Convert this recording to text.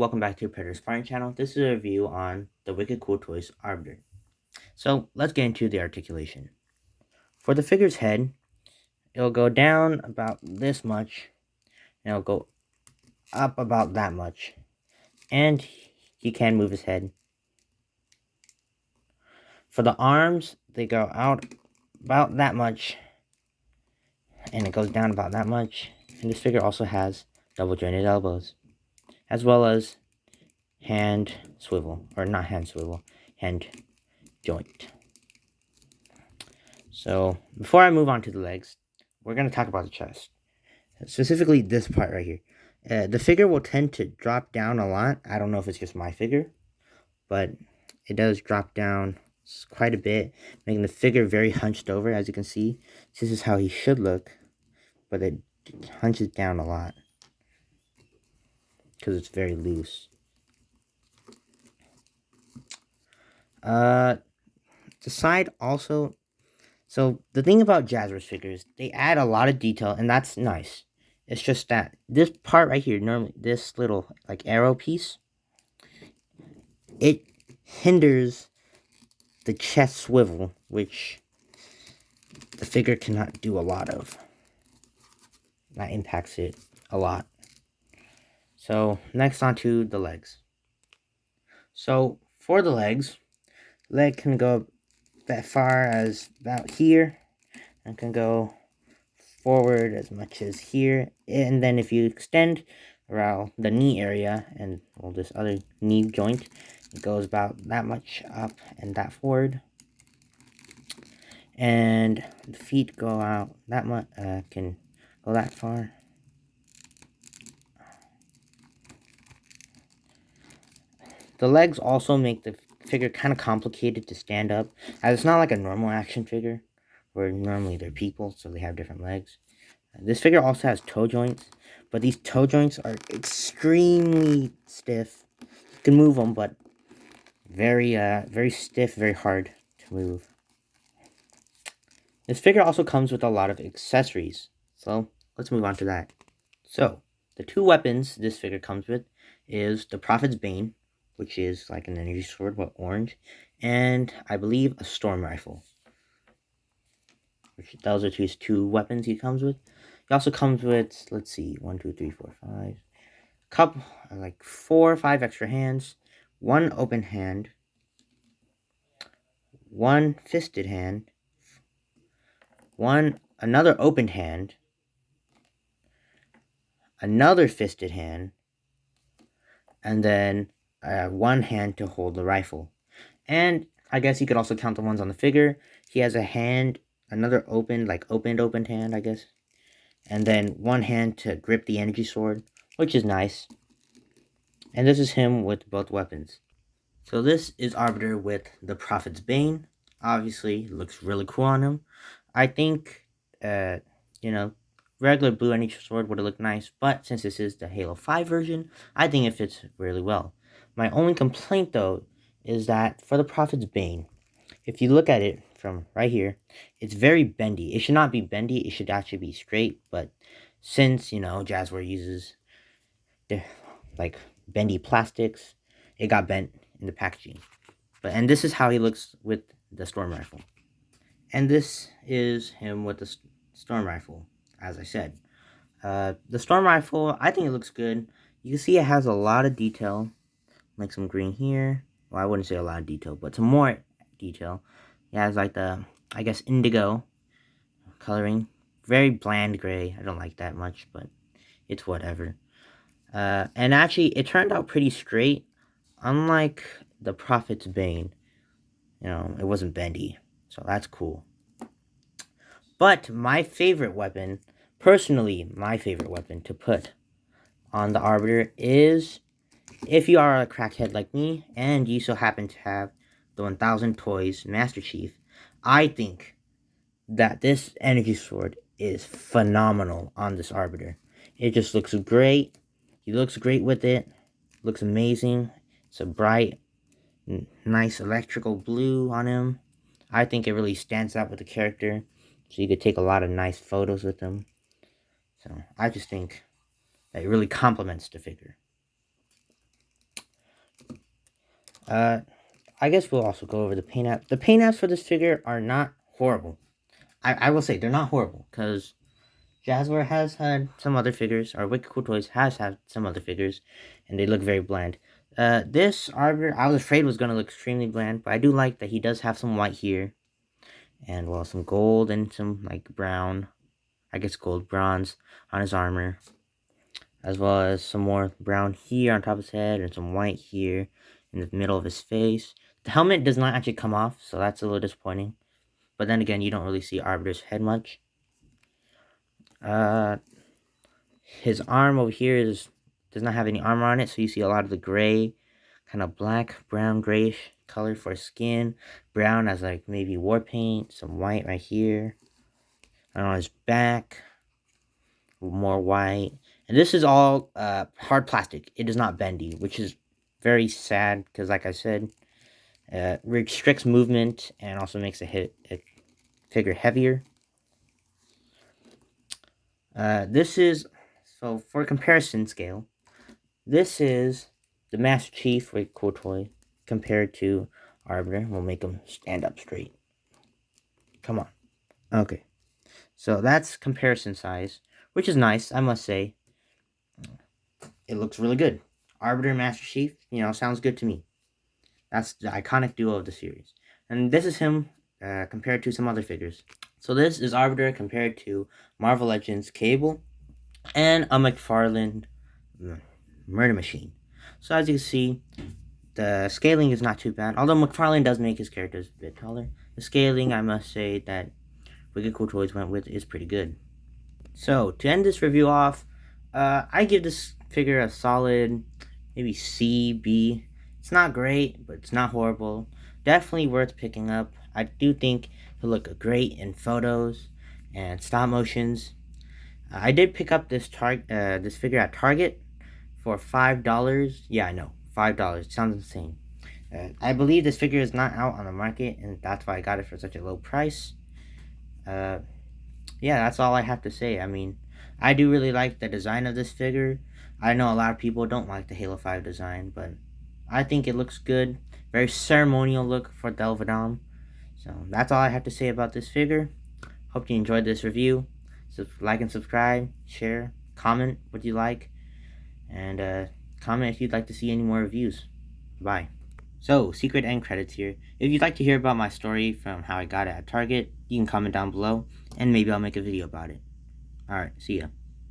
welcome back to Predator Sparring Channel. This is a review on the Wicked Cool Toys Arbiter. So let's get into the articulation. For the figure's head, it'll go down about this much, and it'll go up about that much. And he can move his head. For the arms, they go out about that much, and it goes down about that much. And this figure also has double jointed elbows, as well as hand swivel, or not hand swivel, hand joint. So before I move on to the legs, we're going to talk about the chest, specifically this part right here. The figure will tend to drop down a lot. I don't know if it's just my figure, but it does drop down quite a bit, making the figure very hunched over. As you can see, this is how he should look, but it hunches down a lot because it's very loose. The side also. So the thing about Jazwares figures, they add a lot of detail, and that's nice. It's just that this part right here, normally this little like arrow piece, it hinders the chest swivel, which the figure cannot do a lot of. That impacts it a lot. So next onto the legs. So for the legs, leg can go that far as about here, and can go forward as much as here, and then if you extend around the knee area and this other knee joint, it goes about that much up and that forward, and the feet go out that much, can go that far. The legs also make the figure kind of complicated to stand up, as it's not like a normal action figure where normally they're people, so they have different legs. This figure also has toe joints, but these toe joints are extremely stiff. You can move them, but very stiff, very hard to move. This figure also comes with a lot of accessories, so let's move on to that. So, the two weapons this figure comes with is the Prophet's Bane, which is like an energy sword but orange, and I believe a storm rifle. Those are his two weapons he comes with. He also comes with, let's see, 1, 2, 3, 4, 5, couple, like 4 or 5 extra hands, one open hand, one fisted hand, another open hand, another fisted hand, and then one hand to hold the rifle. And I guess you could also count the ones on the figure. He has a hand, another opened hand, I guess. And then one hand to grip the energy sword, which is nice. And this is him with both weapons. So this is Arbiter with the Prophet's Bane. Obviously, looks really cool on him. I think, regular blue energy sword would have looked nice, but since this is the Halo 5 version, I think it fits really well. My only complaint, though, is that for the Prophet's Bane, if you look at it from right here, it's very bendy. It should not be bendy. It should actually be straight, but since, Jazwares uses the, like, bendy plastics, it got bent in the packaging. And this is how he looks with the storm rifle. And this is him with the storm rifle, as I said. The storm rifle, I think it looks good. You can see it has a lot of detail, like some green here. Well, I wouldn't say a lot of detail, but some more detail. It has like the, I guess, indigo coloring. Very bland gray. I don't like that much, but it's whatever. And actually, it turned out pretty straight. Unlike the Prophet's Bane, it wasn't bendy. So that's cool. But my favorite weapon, personally, my favorite weapon to put on the Arbiter is, if you are a crackhead like me, and you so happen to have the 1000 Toys Master Chief, I think that this energy sword is phenomenal on this Arbiter. It just looks great. He looks great with it. Looks amazing. It's a bright, nice electrical blue on him. I think it really stands out with the character. So you could take a lot of nice photos with him. So I just think that it really complements the figure. I guess we'll also go over the paint apps. The paint apps for this figure are not horrible. I will say they're not horrible, because Jazwares has had some other figures, or Wicked Cool Toys has had some other figures, and they look very bland. This Arbiter, I was afraid was going to look extremely bland, but I do like that he does have some white here, and, well, some gold and some, like, brown, I guess gold, bronze, on his armor, as well as some more brown here on top of his head, and some white here in the middle of his face. The helmet does not actually come off, so that's a little disappointing, but then again, you don't really see Arbiter's head much. His arm over here does not have any armor on it, so you see a lot of the gray, kind of black, brown, grayish color for his skin. Brown as like maybe war paint, some white right here. And on his back, more white. And this is all hard plastic. It is not bendy, which is very sad because, like I said, restricts movement and also makes a figure heavier. This is, so for comparison scale, this is the Master Chief with Cool Toy compared to Arbiter. We'll make him stand up straight. Come on. Okay. So that's comparison size, which is nice, I must say. It looks really good. Arbiter and Master Chief, sounds good to me. That's the iconic duo of the series. And this is him compared to some other figures. So this is Arbiter compared to Marvel Legends Cable and a McFarlane Murder Machine. So as you can see, the scaling is not too bad. Although McFarlane does make his characters a bit taller, the scaling, I must say, that Wicked Cool Toys went with is pretty good. So to end this review off, I give this figure a solid, maybe C, B. It's not great, but it's not horrible. Definitely worth picking up. I do think he'll look great in photos and stop motions. I did pick up this figure at Target for $5. Yeah, I know, $5. It sounds insane. I believe this figure is not out on the market, and that's why I got it for such a low price. Yeah, that's all I have to say. I mean, I do really like the design of this figure. I know a lot of people don't like the Halo 5 design, but I think it looks good. Very ceremonial look for Delvedom. So that's all I have to say about this figure. Hope you enjoyed this review. So like and subscribe, share, comment what you like, and comment if you'd like to see any more reviews. Bye. So, secret end credits here. If you'd like to hear about my story from how I got it at Target, you can comment down below, and maybe I'll make a video about it. Alright, see ya.